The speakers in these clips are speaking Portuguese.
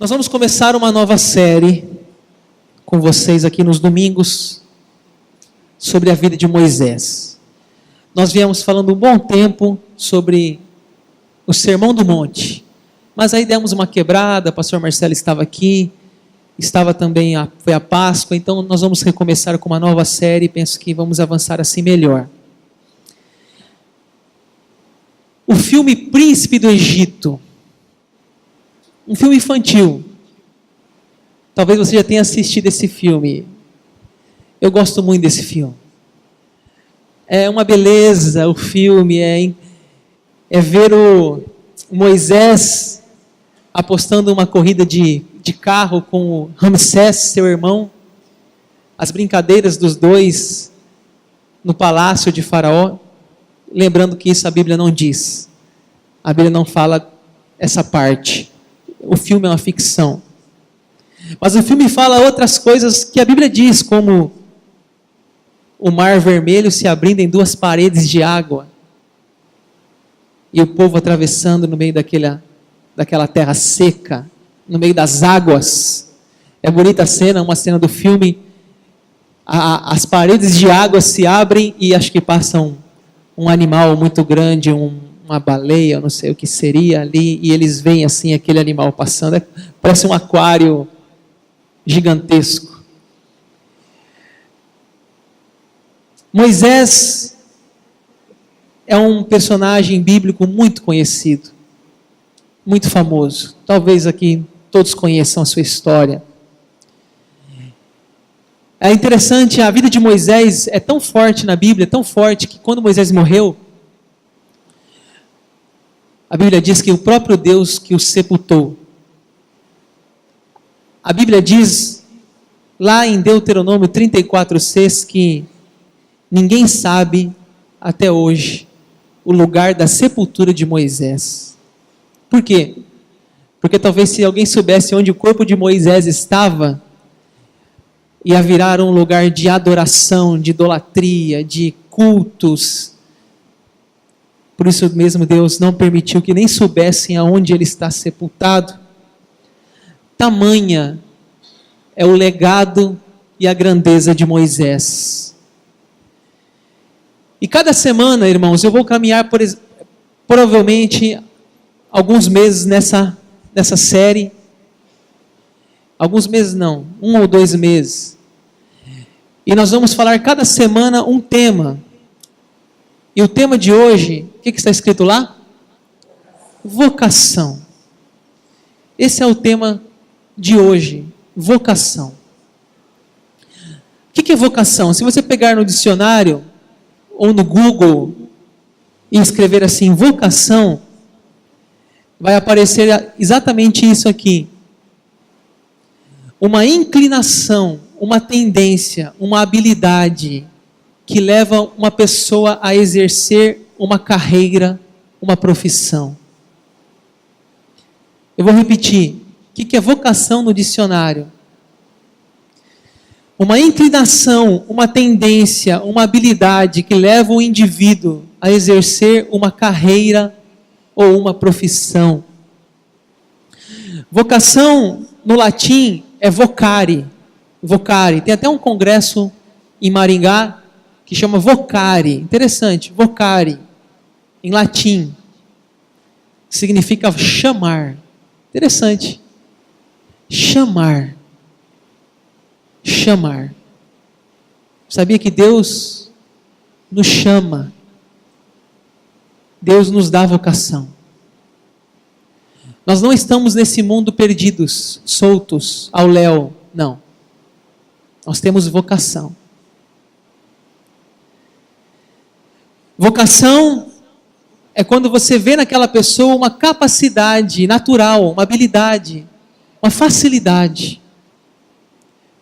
Nós vamos começar uma nova série com vocês aqui nos domingos sobre a vida de Moisés. Nós viemos falando um bom tempo sobre o Sermão do Monte, mas aí demos uma quebrada, o pastor Marcelo estava aqui, estava também, foi a Páscoa, então nós vamos recomeçar com uma nova série, penso que vamos avançar assim melhor. O filme Príncipe do Egito, um filme infantil. Talvez você já tenha assistido esse filme. Eu gosto muito desse filme. É uma beleza o filme, é ver o Moisés apostando uma corrida de carro com o Ramsés, seu irmão, as brincadeiras dos dois no palácio de Faraó. Lembrando que isso a Bíblia não diz. A Bíblia não fala essa parte. O filme é uma ficção. Mas o filme fala outras coisas que a Bíblia diz, como o mar vermelho se abrindo em duas paredes de água. E o povo atravessando no meio daquela terra seca, no meio das águas. É bonita a cena, uma cena do filme. As paredes de água se abrem e acho que passam um animal muito grande, uma baleia, eu não sei o que seria ali, e eles veem assim aquele animal passando, parece um aquário gigantesco. Moisés é um personagem bíblico muito conhecido, muito famoso. Talvez aqui todos conheçam a sua história. É interessante, a vida de Moisés é tão forte na Bíblia, tão forte, que quando Moisés morreu, a Bíblia diz que o próprio Deus que o sepultou. A Bíblia diz, lá em Deuteronômio 34:6, que ninguém sabe até hoje o lugar da sepultura de Moisés. Por quê? Porque talvez se alguém soubesse onde o corpo de Moisés estava, ia virar um lugar de adoração, de idolatria, de cultos. Por isso mesmo Deus não permitiu que nem soubessem aonde ele está sepultado. Tamanha é o legado e a grandeza de Moisés. E cada semana, irmãos, eu vou caminhar provavelmente alguns meses nessa série. Alguns meses não, 1 ou 2 meses. E nós vamos falar cada semana um tema. E o tema de hoje, o que está escrito lá? Vocação. Esse é o tema de hoje, vocação. O que é vocação? Se você pegar no dicionário, ou no Google, e escrever assim, vocação, vai aparecer exatamente isso aqui. Uma inclinação, uma tendência, uma habilidade que leva uma pessoa a exercer uma carreira, uma profissão. Eu vou repetir. O que é vocação no dicionário? Uma inclinação, uma tendência, uma habilidade que leva o indivíduo a exercer uma carreira ou uma profissão. Vocação, no latim, é vocare. Vocare. Tem até um congresso em Maringá que chama vocare. Interessante, vocare. Em latim. Significa chamar. Interessante. Chamar. Chamar. Sabia que Deus nos chama? Deus nos dá vocação. Nós não estamos nesse mundo perdidos, soltos, ao léu. Não. Nós temos vocação. Vocação é quando você vê naquela pessoa uma capacidade natural, uma habilidade, uma facilidade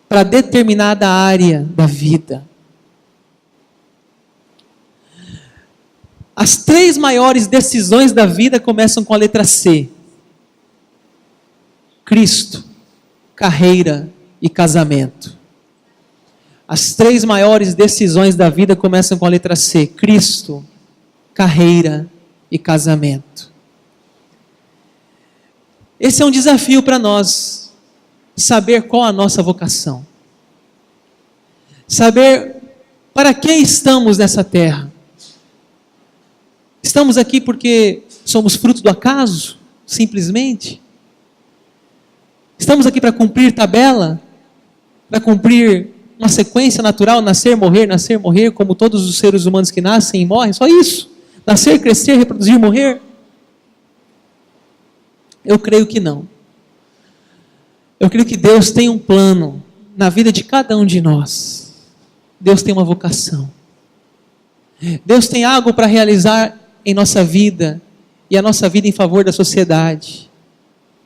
para determinada área da vida. As 3 maiores decisões da vida começam com a letra C. Cristo, carreira e casamento. As 3 maiores decisões da vida começam com a letra C. Cristo, carreira e casamento. Esse é um desafio para nós, saber qual a nossa vocação. Saber para que estamos nessa terra. Estamos aqui porque somos fruto do acaso, simplesmente? Estamos aqui para cumprir tabela? Para cumprir uma sequência natural, nascer, morrer, como todos os seres humanos que nascem e morrem? Só isso? Nascer, crescer, reproduzir, morrer? Eu creio que não. Eu creio que Deus tem um plano na vida de cada um de nós. Deus tem uma vocação. Deus tem algo para realizar em nossa vida, e a nossa vida em favor da sociedade,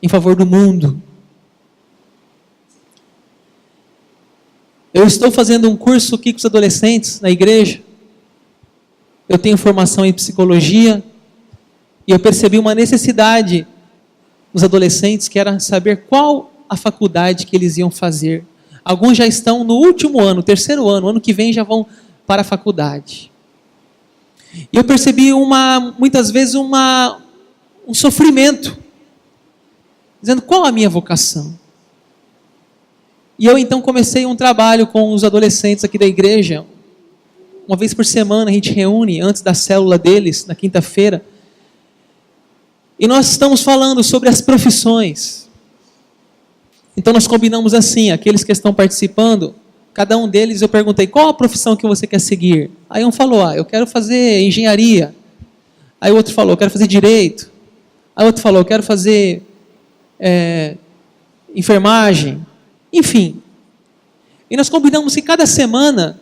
em favor do mundo. Eu estou fazendo um curso aqui com os adolescentes na igreja. Eu tenho formação em psicologia, e eu percebi uma necessidade nos adolescentes, que era saber qual a faculdade que eles iam fazer. Alguns já estão no último ano, terceiro ano que vem já vão para a faculdade. E eu percebi muitas vezes um sofrimento, dizendo qual a minha vocação. E eu então comecei um trabalho com os adolescentes aqui da igreja. Uma vez por semana a gente reúne antes da célula deles, na quinta-feira. E nós estamos falando sobre as profissões. Então nós combinamos assim, aqueles que estão participando, cada um deles eu perguntei, qual a profissão que você quer seguir? Aí um falou, eu quero fazer engenharia. Aí o outro falou, eu quero fazer direito. Aí o outro falou, eu quero fazer enfermagem. Enfim. E nós combinamos que cada semana,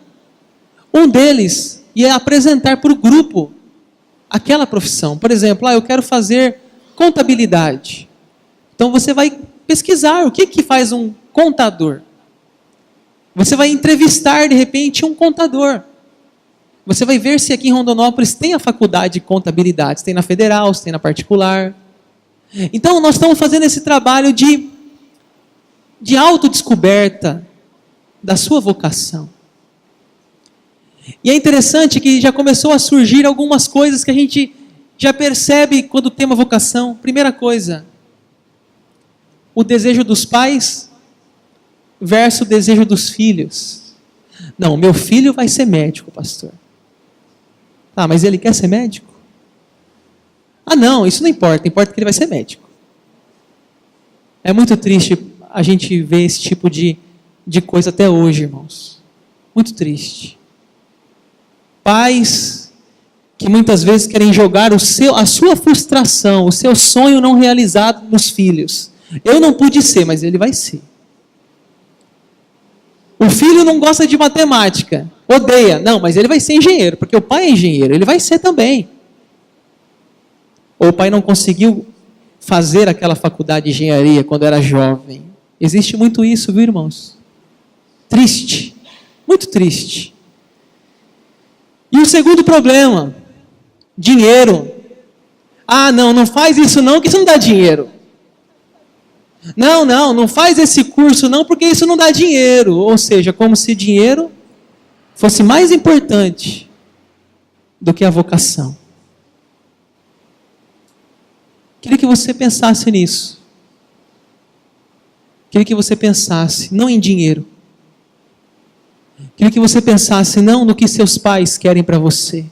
um deles ia apresentar para o grupo aquela profissão. Por exemplo, eu quero fazer contabilidade. Então você vai pesquisar o que faz um contador. Você vai entrevistar, de repente, um contador. Você vai ver se aqui em Rondonópolis tem a faculdade de contabilidade. Se tem na federal, se tem na particular. Então, nós estamos fazendo esse trabalho de autodescoberta da sua vocação. E é interessante que já começou a surgir algumas coisas que a gente já percebe quando tem uma vocação. Primeira coisa, o desejo dos pais versus o desejo dos filhos. Não, meu filho vai ser médico, pastor. Mas ele quer ser médico? Não, isso não importa, importa que ele vai ser médico. É muito triste a gente ver esse tipo de coisa até hoje, irmãos. Muito triste. Pais que muitas vezes querem jogar a sua frustração, o seu sonho não realizado nos filhos. Eu não pude ser, mas ele vai ser. O filho não gosta de matemática, odeia. Não, mas ele vai ser engenheiro, porque o pai é engenheiro, ele vai ser também. Ou o pai não conseguiu fazer aquela faculdade de engenharia quando era jovem. Existe muito isso, viu, irmãos? Triste, muito triste. E o segundo problema, dinheiro. Não faz isso não, que isso não dá dinheiro. Não faz esse curso não, porque isso não dá dinheiro. Ou seja, como se dinheiro fosse mais importante do que a vocação. Queria que você pensasse nisso. Queria que você pensasse, não em dinheiro. Queria que você pensasse não no que seus pais querem para você,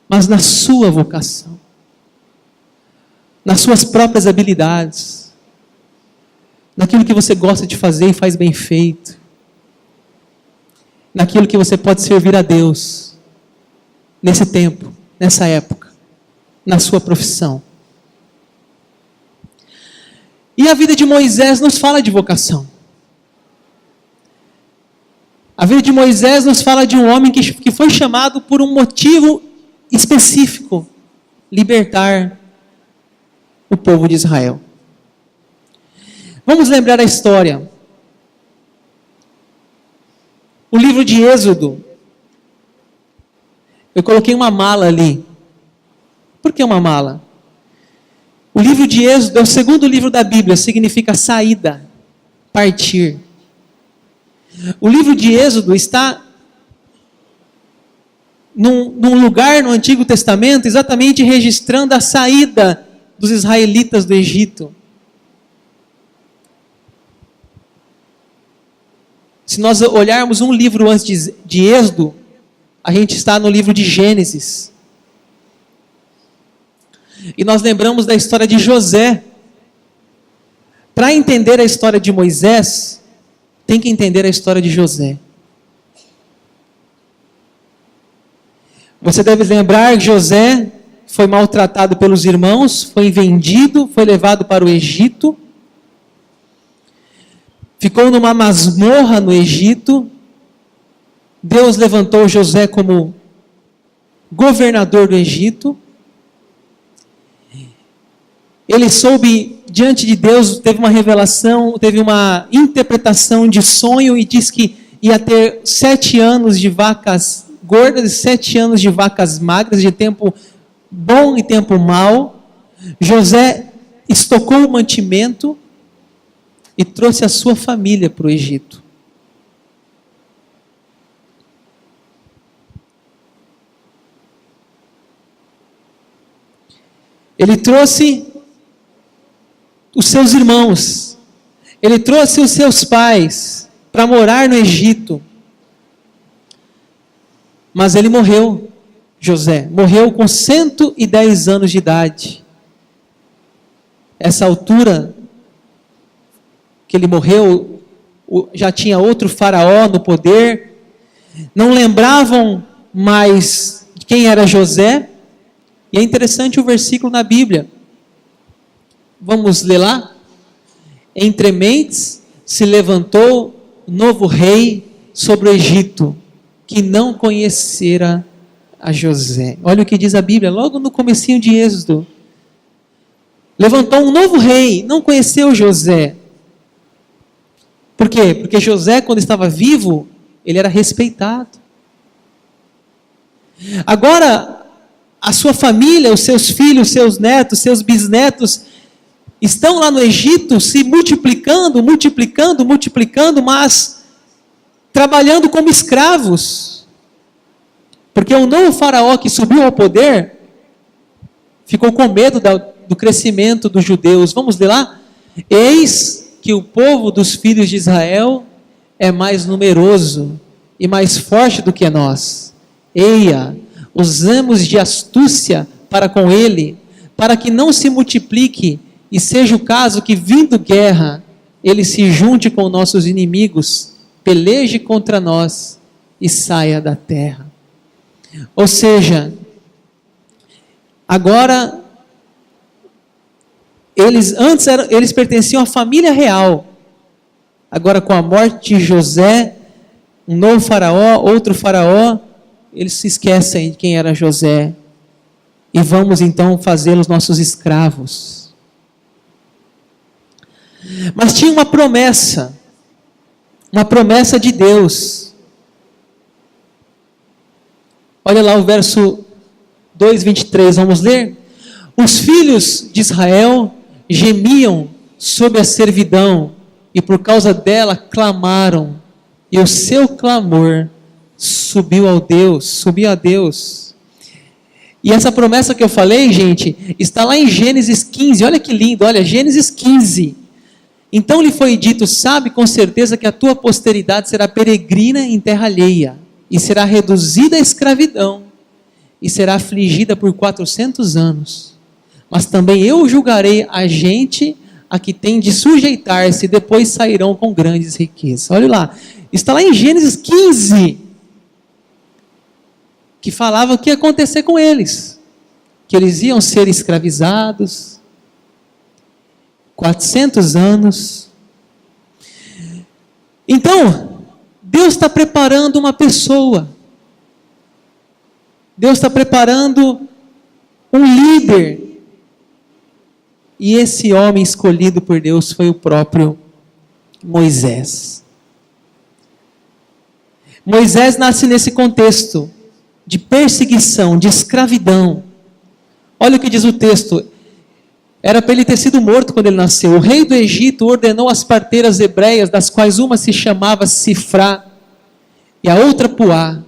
mas na sua vocação, nas suas próprias habilidades, naquilo que você gosta de fazer e faz bem feito, naquilo que você pode servir a Deus, nesse tempo, nessa época, na sua profissão. E a vida de Moisés nos fala de vocação. A vida de Moisés nos fala de um homem que foi chamado por um motivo específico: libertar o povo de Israel. Vamos lembrar a história. O livro de Êxodo. Eu coloquei uma mala ali. Por que uma mala? O livro de Êxodo é o segundo livro da Bíblia, significa saída, partir. O livro de Êxodo está num lugar no Antigo Testamento, exatamente registrando a saída dos israelitas do Egito. Se nós olharmos um livro antes de Êxodo, a gente está no livro de Gênesis. E nós lembramos da história de José. Para entender a história de Moisés, tem que entender a história de José. Você deve lembrar que José foi maltratado pelos irmãos, foi vendido, foi levado para o Egito, ficou numa masmorra no Egito. Deus levantou José como governador do Egito. Ele soube, diante de Deus, teve uma revelação, teve uma interpretação de sonho e disse que ia ter 7 anos de vacas gordas e 7 anos de vacas magras, de tempo bom e tempo mau. José estocou o mantimento e trouxe a sua família para o Egito. Ele trouxe os seus irmãos, ele trouxe os seus pais para morar no Egito. Mas ele morreu, José, morreu com 110 anos de idade. Essa altura que ele morreu, já tinha outro faraó no poder, não lembravam mais quem era José. E é interessante o versículo na Bíblia. Vamos ler lá? Entre mentes se levantou novo rei sobre o Egito, que não conhecera a José. Olha o que diz a Bíblia, logo no comecinho de Êxodo. Levantou um novo rei, não conheceu José. Por quê? Porque José, quando estava vivo, ele era respeitado. Agora, a sua família, os seus filhos, seus netos, seus bisnetos, estão lá no Egito se multiplicando, mas trabalhando como escravos. Porque o novo faraó que subiu ao poder ficou com medo do crescimento dos judeus. Vamos ler lá? Eis que o povo dos filhos de Israel é mais numeroso e mais forte do que nós. Eia, usamos de astúcia para com ele, para que não se multiplique, e seja o caso que, vindo guerra, ele se junte com nossos inimigos, peleje contra nós e saia da terra. Ou seja, agora, eles pertenciam à família real. Agora, com a morte de José, um novo faraó, outro faraó, eles se esquecem de quem era José. E vamos então fazê-los nossos escravos. Mas tinha uma promessa de Deus. Olha lá o verso 2:23, vamos ler? Os filhos de Israel gemiam sob a servidão, e por causa dela clamaram, e o seu clamor subiu a Deus. E essa promessa que eu falei, gente, está lá em Gênesis 15, olha que lindo, olha, Gênesis 15. Então lhe foi dito, sabe com certeza que a tua posteridade será peregrina em terra alheia, e será reduzida à escravidão, e será afligida por 400 anos. Mas também eu julgarei a gente a que tem de sujeitar-se, e depois sairão com grandes riquezas. Olha lá, está lá em Gênesis 15, que falava o que ia acontecer com eles, que eles iam ser escravizados, 400 anos. Então, Deus está preparando uma pessoa. Deus está preparando um líder. E esse homem escolhido por Deus foi o próprio Moisés. Moisés nasce nesse contexto de perseguição, de escravidão. Olha o que diz o texto. Era para ele ter sido morto quando ele nasceu. O rei do Egito ordenou as parteiras hebreias, das quais uma se chamava Sifrá e a outra Puá,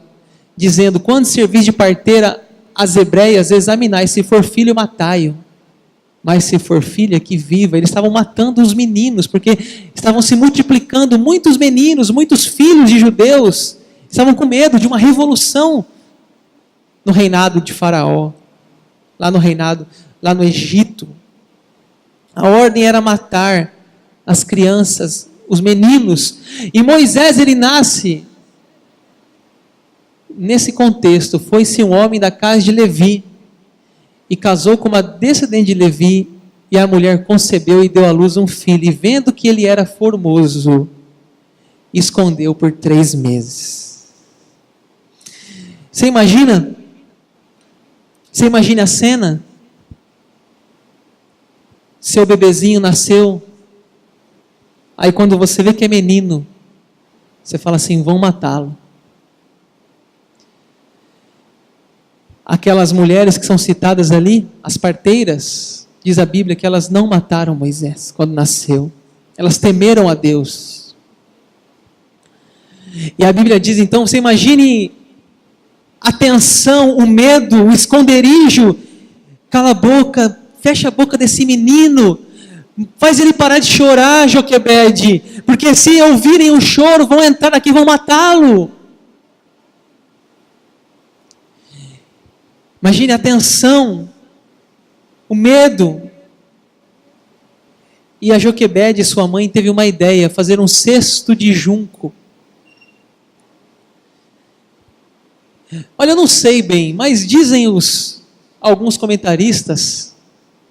dizendo, quando servis de parteira as hebreias, examinai, se for filho, matai-o. mas se for filha, que viva. Eles estavam matando os meninos, porque estavam se multiplicando muitos meninos, muitos filhos de judeus. Estavam com medo de uma revolução no reinado de Faraó, lá no Egito. A ordem era matar as crianças, os meninos. E Moisés, ele nasce nesse contexto. Foi-se um homem da casa de Levi, e casou com uma descendente de Levi, e a mulher concebeu e deu à luz um filho, e vendo que ele era formoso, escondeu por 3 meses. Você imagina? Você imagina a cena? Seu bebezinho nasceu, aí quando você vê que é menino, você fala assim, vão matá-lo. Aquelas mulheres que são citadas ali, as parteiras, diz a Bíblia que elas não mataram Moisés quando nasceu. Elas temeram a Deus. E a Bíblia diz então, você imagine a tensão, o medo, o esconderijo. Cala a boca, fecha a boca desse menino. Faz ele parar de chorar, Joquebede. Porque se ouvirem o choro, vão entrar aqui e vão matá-lo. Imagine a tensão, o medo. E a Joquebede, sua mãe, teve uma ideia, fazer um cesto de junco. Olha, eu não sei bem, mas dizem alguns comentaristas,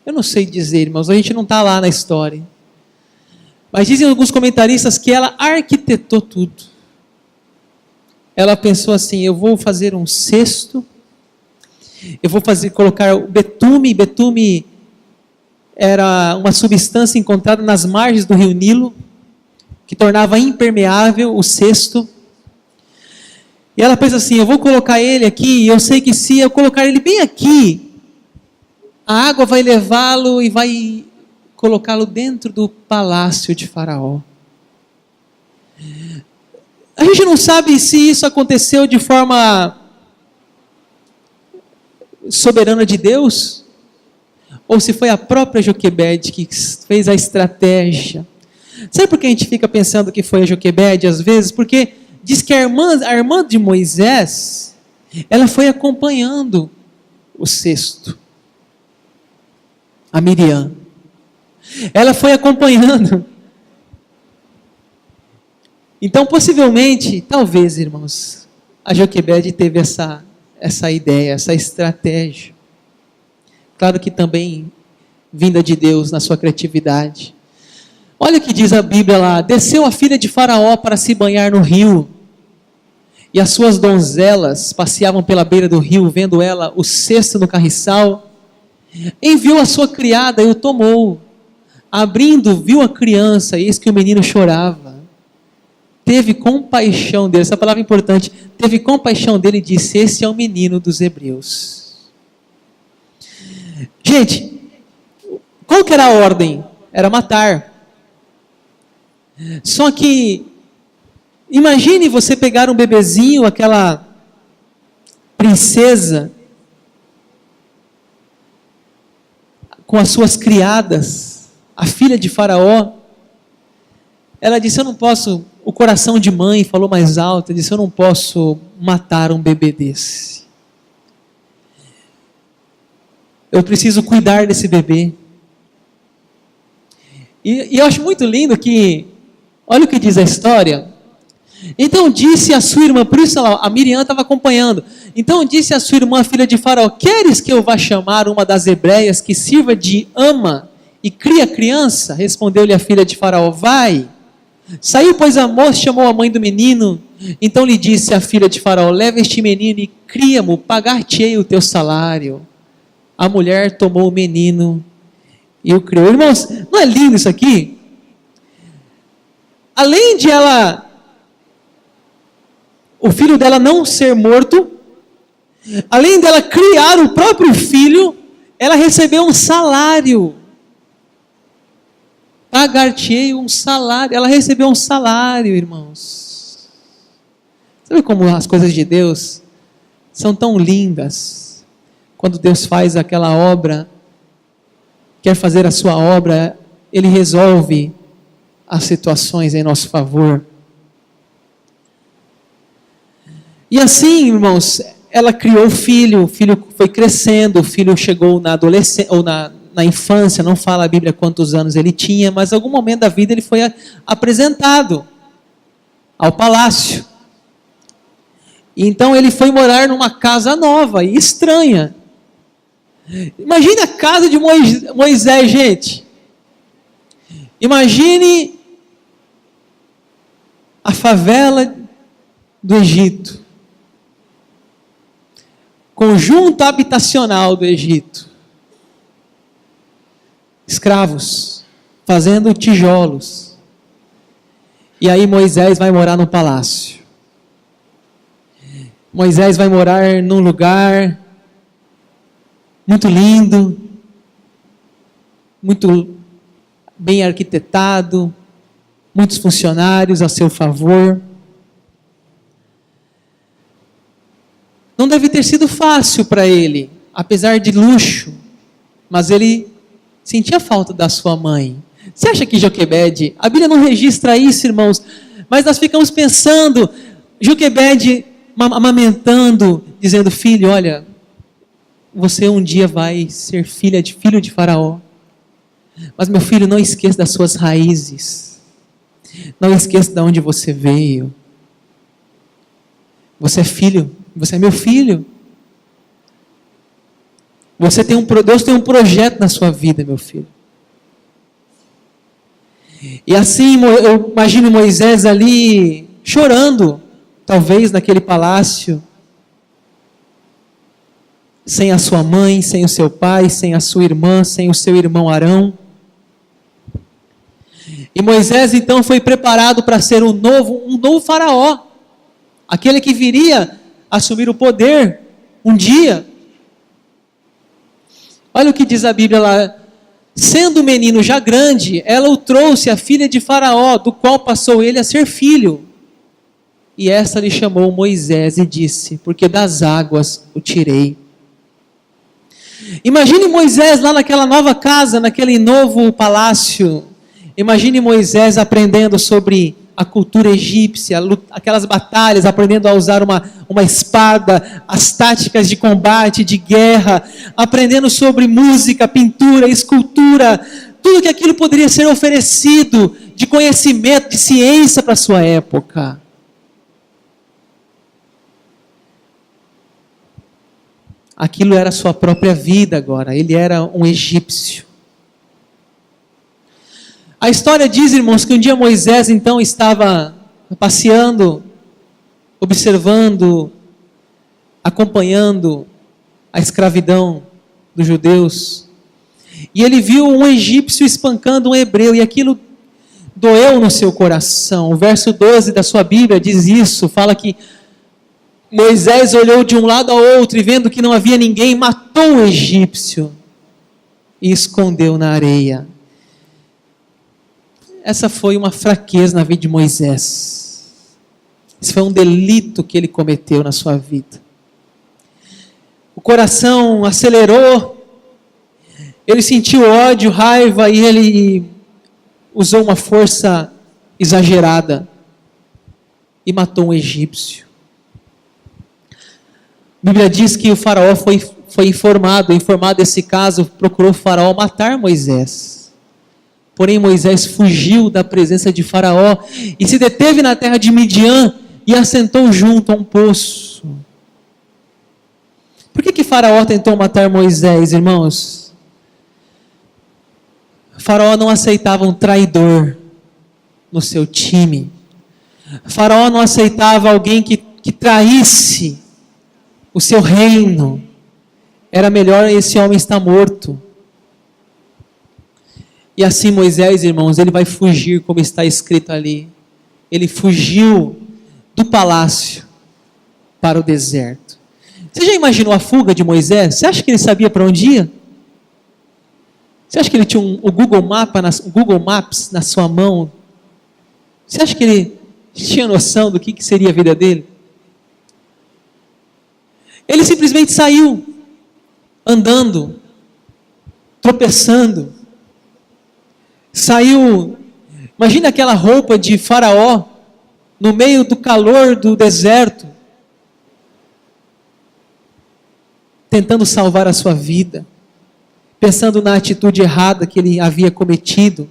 eu não sei dizer, irmãos, a gente não está lá na história. Mas dizem alguns comentaristas que ela arquitetou tudo. Ela pensou assim, eu vou fazer um cesto, eu vou colocar o betume. Betume era uma substância encontrada nas margens do rio Nilo, que tornava impermeável o cesto. E ela pensa assim, eu vou colocar ele aqui, e eu sei que se eu colocar ele bem aqui, a água vai levá-lo e vai colocá-lo dentro do palácio de Faraó. A gente não sabe se isso aconteceu de forma soberana de Deus, ou se foi a própria Joquebede que fez a estratégia. Sabe por que a gente fica pensando que foi a Joquebede às vezes? Porque diz que a irmã de Moisés, ela foi acompanhando o cesto. A Miriam. Ela foi acompanhando. Então, possivelmente, talvez, irmãos, a Joquebede teve essa ideia, essa estratégia. Claro que também vinda de Deus na sua criatividade. Olha o que diz a Bíblia lá. Desceu a filha de Faraó para se banhar no rio. E as suas donzelas passeavam pela beira do rio, vendo ela o cesto no carriçal. Enviou a sua criada e o tomou. Abrindo, viu a criança, e eis que o menino chorava. Teve compaixão dele, essa palavra é importante. Teve compaixão dele e disse, esse é o menino dos hebreus. Gente, qual que era a ordem? Era matar. Só que, imagine você pegar um bebezinho, aquela princesa, com as suas criadas, a filha de Faraó. Ela disse, eu não posso, o coração de mãe falou mais alto, disse, eu não posso matar um bebê desse. Eu preciso cuidar desse bebê. E eu acho muito lindo que, olha o que diz a história. Então disse a sua irmã, por isso a Miriam estava acompanhando. Então disse a sua irmã, filha de Faraó, queres que eu vá chamar uma das hebreias que sirva de ama e cria criança? Respondeu-lhe a filha de Faraó, vai. Saiu, pois, a moça, chamou a mãe do menino. Então lhe disse a filha de Faraó, leva este menino e cria-mo, pagar-te-ei o teu salário. A mulher tomou o menino e o criou. Irmãos, não é lindo isso aqui? Além de o filho dela não ser morto, além dela criar o próprio filho, ela recebeu um salário. Pagar-te-ei um salário. Ela recebeu um salário, irmãos. Sabe como as coisas de Deus são tão lindas? Quando Deus faz aquela obra quer fazer a sua obra, Ele resolve as situações em nosso favor. E assim, irmãos, ela criou o filho foi crescendo, o filho chegou na adolescência, ou na infância, não fala a Bíblia quantos anos ele tinha, mas em algum momento da vida ele foi apresentado ao palácio. E então ele foi morar numa casa nova e estranha. Imagine a casa de Moisés, gente. Imagine a favela do Egito. Conjunto habitacional do Egito. Escravos, fazendo tijolos. E aí Moisés vai morar no palácio. Moisés vai morar num lugar muito lindo, muito bem arquitetado, muitos funcionários a seu favor. Não deve ter sido fácil para ele, apesar de luxo, mas ele sentia falta da sua mãe. Você acha que Joquebede, a Bíblia não registra isso, irmãos, mas nós ficamos pensando, Joquebede amamentando, dizendo: filho, olha, você um dia vai ser filho de Faraó, mas meu filho, não esqueça das suas raízes, não esqueça de onde você veio, você é filho, você é meu filho, Deus tem um projeto na sua vida, meu filho. E assim, eu imagino Moisés ali, chorando, talvez naquele palácio, sem a sua mãe, sem o seu pai, sem a sua irmã, sem o seu irmão Arão. E Moisés então foi preparado para ser um novo faraó, aquele que viria assumir o poder um dia. Olha o que diz a Bíblia lá: sendo o menino já grande, ela o trouxe a filha de Faraó, do qual passou ele a ser filho. E esta lhe chamou Moisés e disse: porque das águas o tirei. Imagine Moisés lá naquela nova casa, naquele novo palácio. Imagine Moisés aprendendo sobre a cultura egípcia, aquelas batalhas, aprendendo a usar uma espada, as táticas de combate, de guerra, aprendendo sobre música, pintura, escultura, tudo que aquilo poderia ser oferecido de conhecimento, de ciência para a sua época. Aquilo era a sua própria vida agora, ele era um egípcio. A história diz, irmãos, que um dia Moisés então estava passeando, observando, acompanhando a escravidão dos judeus. E ele viu um egípcio espancando um hebreu, e aquilo doeu no seu coração. O verso 12 da sua Bíblia diz isso, fala que Moisés olhou de um lado ao outro e vendo que não havia ninguém, matou o egípcio e escondeu na areia. Essa foi uma fraqueza na vida de Moisés. Esse foi um delito que ele cometeu na sua vida. O coração acelerou, ele sentiu ódio, raiva, e ele usou uma força exagerada e matou um egípcio. A Bíblia diz que o faraó foi informado desse caso, procurou o faraó matar Moisés. Porém Moisés fugiu da presença de Faraó e se deteve na terra de Midian e assentou junto a um poço. Por que Faraó tentou matar Moisés, irmãos? Faraó não aceitava um traidor no seu time. Faraó não aceitava alguém que traísse o seu reino. Era melhor esse homem estar morto. E assim Moisés, irmãos, ele vai fugir, como está escrito ali. Ele fugiu do palácio para o deserto. Você já imaginou a fuga de Moisés? Você acha que ele sabia para onde ia? Você acha que ele tinha o Google Maps na sua mão? Você acha que ele tinha noção do que seria a vida dele? Ele simplesmente saiu, andando. tropeçando. Saiu, imagina aquela roupa de Faraó, no meio do calor do deserto, tentando salvar a sua vida, pensando na atitude errada que ele havia cometido,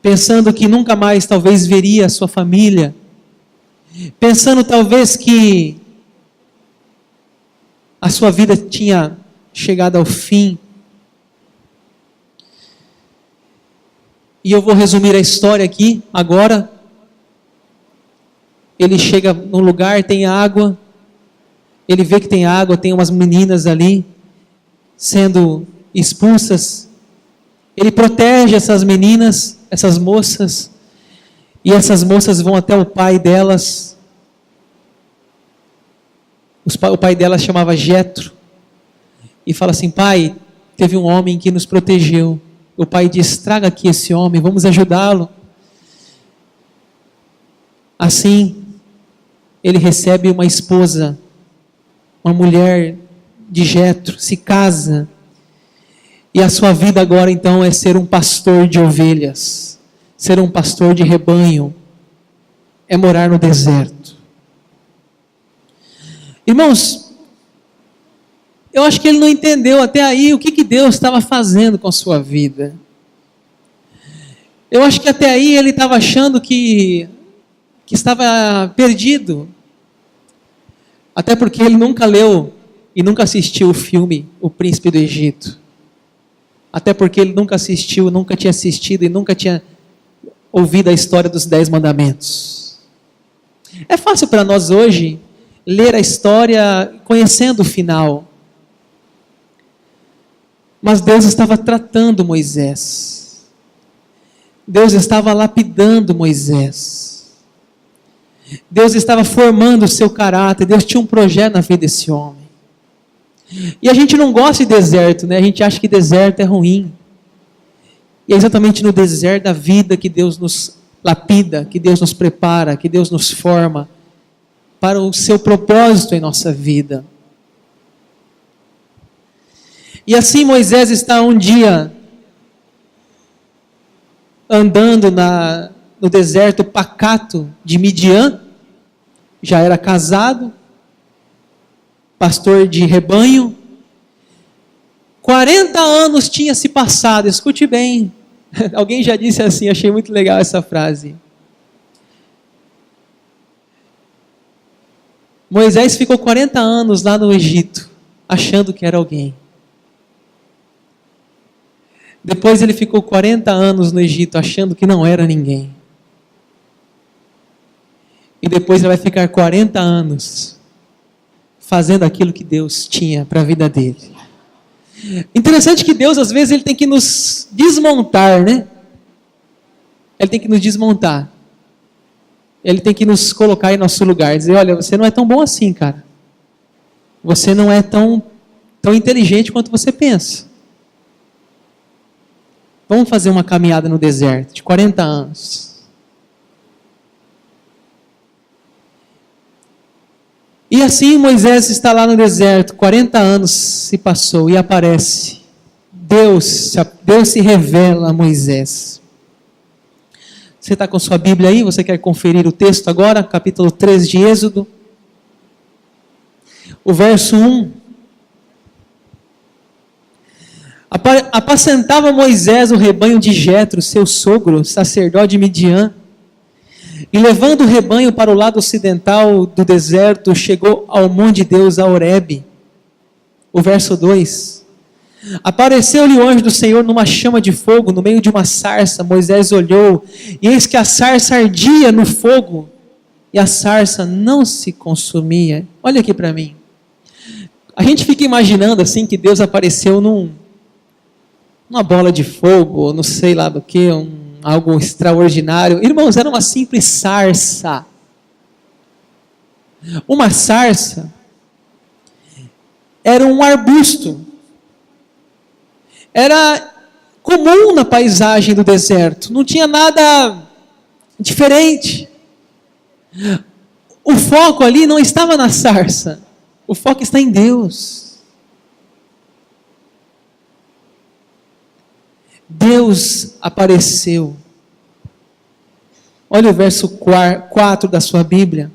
pensando que nunca mais talvez veria a sua família, pensando talvez que a sua vida tinha chegado ao fim. E eu vou resumir a história aqui, agora. Ele chega num lugar, tem água, ele vê que tem água, tem umas meninas ali, sendo expulsas. Ele protege essas meninas, essas moças, e essas moças vão até o pai delas. O pai delas chamava Jetro, e fala assim: pai, teve um homem que nos protegeu. O pai diz: traga aqui esse homem, vamos ajudá-lo. Assim, ele recebe uma esposa, uma mulher de Jetro, se casa, e a sua vida agora então é ser um pastor de ovelhas, ser um pastor de rebanho, é morar no deserto. Irmãos, eu acho que ele não entendeu até aí o que Deus estava fazendo com a sua vida. Eu acho que até aí ele estava achando que estava perdido. Até porque ele nunca leu e nunca assistiu o filme O Príncipe do Egito. Até porque ele nunca assistiu, nunca tinha assistido e nunca tinha ouvido a história dos 10 mandamentos. É fácil para nós hoje ler a história conhecendo o final. Mas Deus estava tratando Moisés. Deus estava lapidando Moisés. Deus estava formando o seu caráter. Deus tinha um projeto na vida desse homem. E a gente não gosta de deserto, né? A gente acha que deserto é ruim. E é exatamente no deserto da vida que Deus nos lapida, que Deus nos prepara, que Deus nos forma para o seu propósito em nossa vida. E assim Moisés está um dia andando no deserto pacato de Midian, já era casado, pastor de rebanho, 40 anos tinha se passado, escute bem, alguém já disse assim, achei muito legal essa frase. Moisés ficou 40 anos lá no Egito, achando que era alguém. Depois ele ficou 40 anos no Egito, achando que não era ninguém. E depois ele vai ficar 40 anos fazendo aquilo que Deus tinha para a vida dele. Interessante que Deus, às vezes, ele tem que nos desmontar, né? Ele tem que nos desmontar. Ele tem que nos colocar em nosso lugar. Dizer, olha, você não é tão bom assim, cara. Você não é tão inteligente quanto você pensa. Vamos fazer uma caminhada no deserto de 40 anos. E assim Moisés está lá no deserto, 40 anos se passou e aparece. Deus se revela a Moisés. Você está com sua Bíblia aí? Você quer conferir o texto agora? Capítulo 3 de Êxodo. O verso 1. Apacentava Moisés o rebanho de Jetro, seu sogro, sacerdote de Midian. E levando o rebanho para o lado ocidental do deserto, chegou ao monte de Deus, a Horebe. O verso 2. Apareceu-lhe o anjo do Senhor numa chama de fogo, no meio de uma sarça. Moisés olhou, e eis que a sarça ardia no fogo, e a sarça não se consumia. Olha aqui para mim. A gente fica imaginando assim que Deus apareceu numa bola de fogo, ou não sei lá do que, algo extraordinário. Irmãos, era uma simples sarça. Uma sarça era um arbusto. Era comum na paisagem do deserto. Não tinha nada diferente. O foco ali não estava na sarça. O foco está em Deus. Deus apareceu. Olha o verso 4 da sua Bíblia.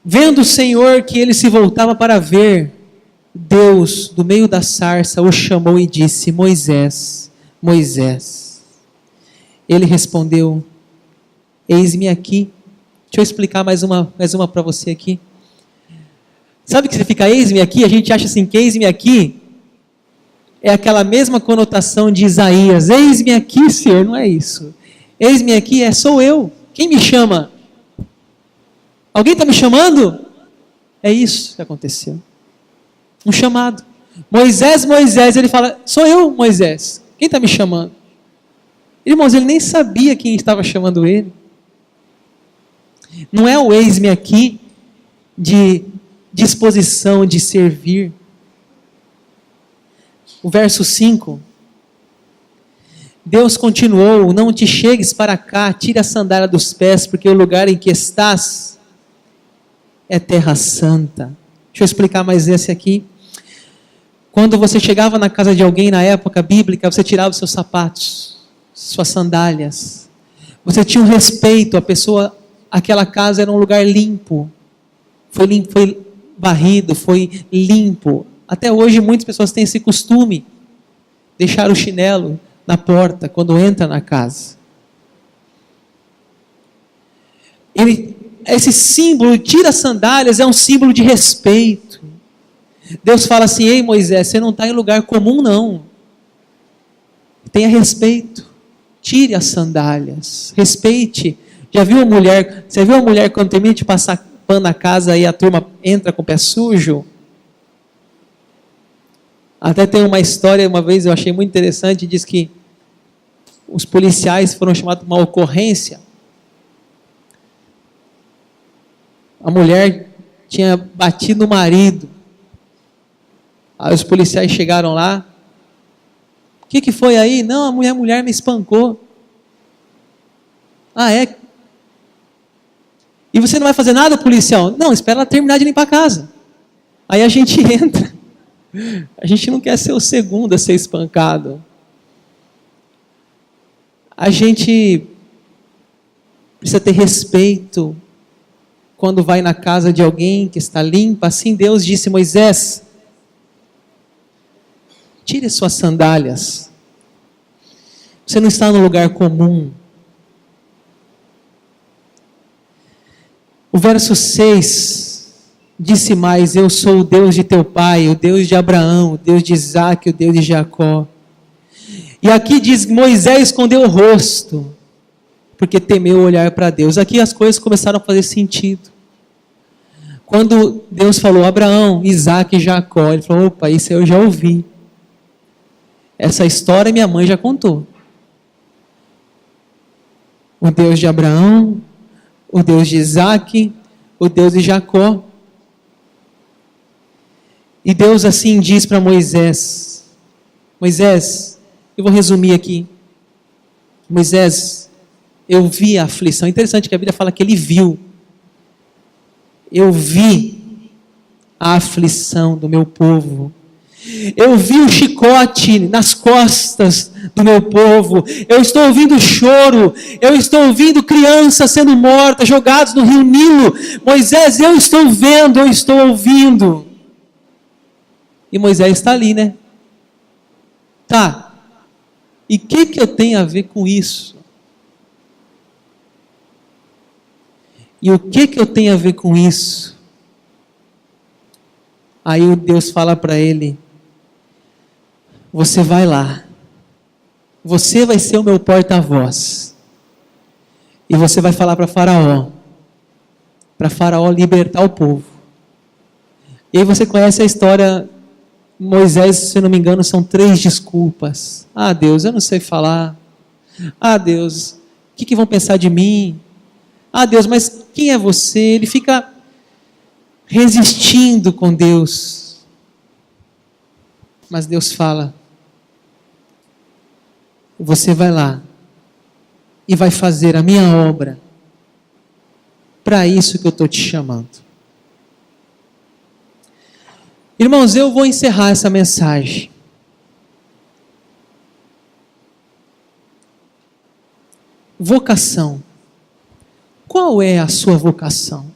Vendo o Senhor que ele se voltava para ver, Deus, do meio da sarça, o chamou e disse: Moisés, Moisés. Ele respondeu: Eis-me aqui. Deixa eu explicar mais uma para você aqui. Sabe que significa eis-me aqui? A gente acha assim que eis-me aqui é aquela mesma conotação de Isaías. Eis-me aqui, Senhor. Não é isso. Eis-me aqui sou eu. Quem me chama? Alguém está me chamando? É isso que aconteceu. Um chamado. Moisés, Moisés. Ele fala: sou eu, Moisés. Quem está me chamando? Irmãos, ele nem sabia quem estava chamando ele. Não é o eis-me aqui de disposição de servir. O verso 5. Deus continuou: não te chegues para cá, tira a sandália dos pés, porque o lugar em que estás é terra santa. Deixa eu explicar mais esse aqui. Quando você chegava na casa de alguém na época bíblica, você tirava os seus sapatos, suas sandálias. Você tinha um respeito, a pessoa, aquela casa era um lugar limpo. Foi varrido, foi limpo. Até hoje muitas pessoas têm esse costume, deixar o chinelo na porta quando entra na casa. Esse símbolo, tira as sandálias, é um símbolo de respeito. Deus fala assim: ei Moisés, você não está em lugar comum não. Tenha respeito. Tire as sandálias. Respeite. Já viu a mulher? Você viu a mulher quando termina de passar pano na casa e a turma entra com o pé sujo? Até tem uma história, uma vez eu achei muito interessante, diz que os policiais foram chamados para uma ocorrência. A mulher tinha batido no marido. Aí os policiais chegaram lá. O que foi aí? Não, a mulher me espancou. Ah, é? E você não vai fazer nada, policial? Não, espera ela terminar de limpar a casa. Aí a gente entra. A gente não quer ser o segundo a ser espancado. A gente precisa ter respeito quando vai na casa de alguém que está limpa. Assim Deus disse: Moisés, tire suas sandálias. Você não está no lugar comum. O verso 6 disse mais: eu sou o Deus de teu pai, o Deus de Abraão, o Deus de Isaac, o Deus de Jacó. E aqui diz: Moisés escondeu o rosto, porque temeu olhar para Deus. Aqui as coisas começaram a fazer sentido. Quando Deus falou Abraão, Isaac e Jacó, ele falou: opa, isso eu já ouvi. Essa história minha mãe já contou. O Deus de Abraão, o Deus de Isaac, o Deus de Jacó. E Deus assim diz para Moisés: Moisés, eu vou resumir aqui. Moisés, eu vi a aflição. Interessante que a Bíblia fala que ele viu. Eu vi a aflição do meu povo. Eu vi o chicote nas costas do meu povo. Eu estou ouvindo choro. Eu estou ouvindo crianças sendo mortas, jogadas no rio Nilo. Moisés, eu estou vendo, eu estou ouvindo. E Moisés está ali, né? Tá. E o que eu tenho a ver com isso? E o que eu tenho a ver com isso? Aí o Deus fala para ele: você vai lá. Você vai ser o meu porta-voz. E você vai falar para Faraó libertar o povo. E aí você conhece a história. Moisés, se eu não me engano, são 3 desculpas. Ah, Deus, eu não sei falar. Ah, Deus, o que vão pensar de mim? Ah, Deus, mas quem é você? Ele fica resistindo com Deus. Mas Deus fala: você vai lá e vai fazer a minha obra. Para isso que eu estou te chamando. Irmãos, eu vou encerrar essa mensagem. Vocação. Qual é a sua vocação?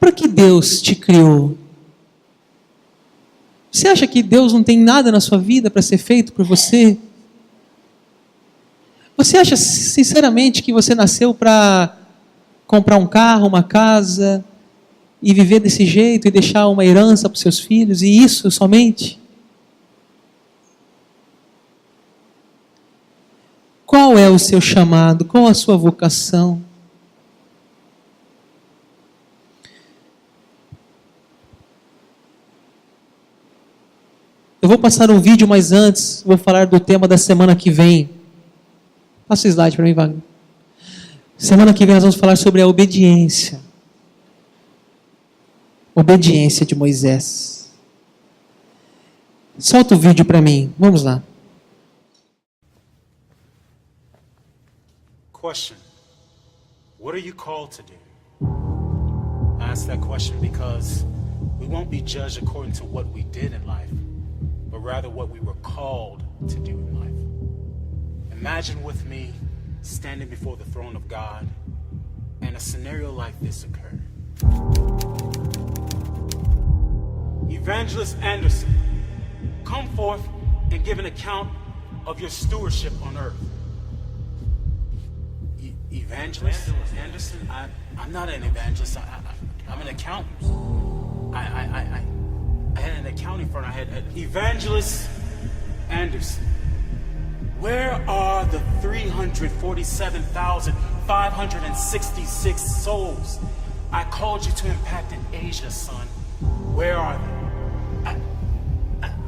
Para que Deus te criou? Você acha que Deus não tem nada na sua vida para ser feito por você? Você acha sinceramente que você nasceu para comprar um carro, uma casa e viver desse jeito e deixar uma herança para os seus filhos e isso somente? Qual é o seu chamado? Qual a sua vocação? Eu vou passar um vídeo, mas antes vou falar do tema da semana que vem. Passa o slide para mim, Wagner. Semana que vem nós vamos falar sobre a obediência. Obediência de Moisés. Solta o vídeo para mim. Vamos lá. Question. What are you called to do? I ask that question because we won't be judged according to what we did in life, but rather what we were called to do in life. Imagine with me standing before the throne of God and a scenario like this occurred. Evangelist Anderson, come forth and give an account of your stewardship on earth. Evangelist Anderson? I'm not an evangelist. I'm an accountant. I had an accounting firm. I had Evangelist Anderson. Where are the 347,566 souls I called you to impact in Asia, son? Where are they?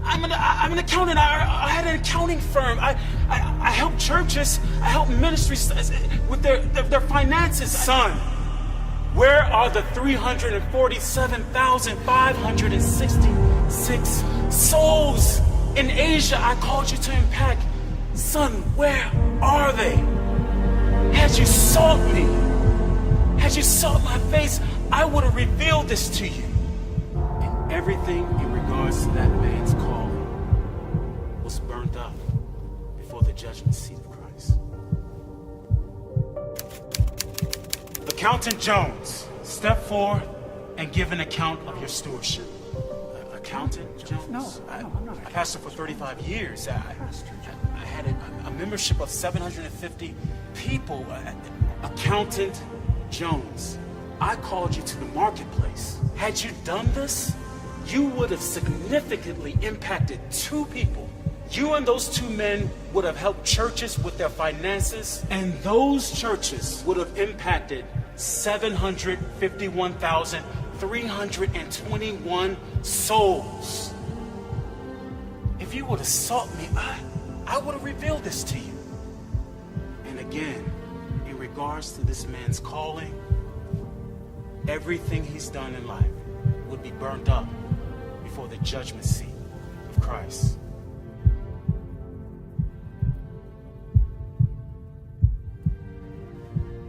I'm an accountant. I had an accounting firm. I help churches. I help ministries with their finances. Son, where are the 347,566 souls in Asia I called you to impact? Son, where are they? Had you sought me, had you sought my face, I would have revealed this to you. And everything in regards to that man's calling was burnt up before the judgment seat of Christ. Accountant Jones, step forward and give an account of your stewardship. Accountant Jones? No, I'm not. I pastored for 35 years. I had a membership of 750 people. Accountant Jones, I called you to the marketplace. Had you done this, you would have significantly impacted 2 people. You and those 2 men would have helped churches with their finances, and those churches would have impacted 751,321 souls. If you would have sought me, I would have revealed this to you. And again, in regards to this man's calling, everything he's done in life would be burnt up before the judgment seat of Christ.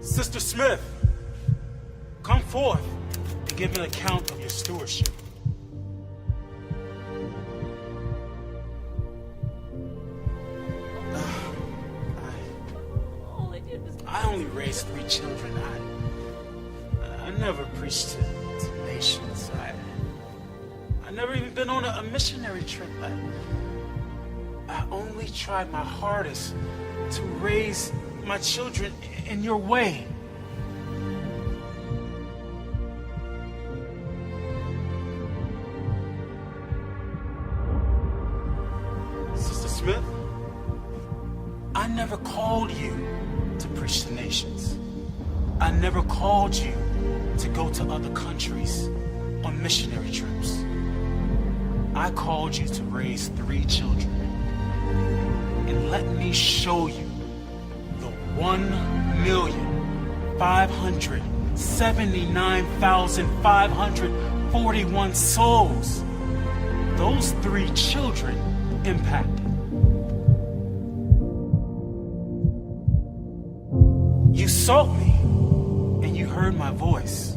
Sister Smith, come forth and give an account of your stewardship. I only raised 3 children. I never preached to nations. I never even been on a missionary trip. I only tried my hardest to raise my children in your way. Sister Smith, I never called you to preach to nations. I never called you to go to other countries on missionary trips. I called you to raise 3 children. And let me show you the 1,579,541 souls those 3 children impacted. You sought me and you heard my voice.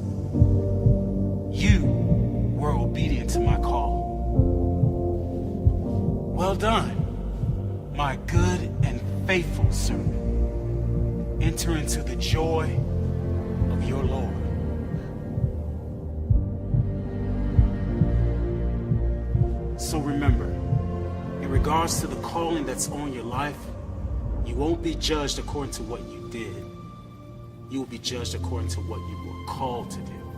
You were obedient to my call. Well done, my good and faithful servant. enter into the joy of your Lord. So remember, in regards to the calling that's on your life, you won't be judged according to what you did. You will be judged according to what you were called to do.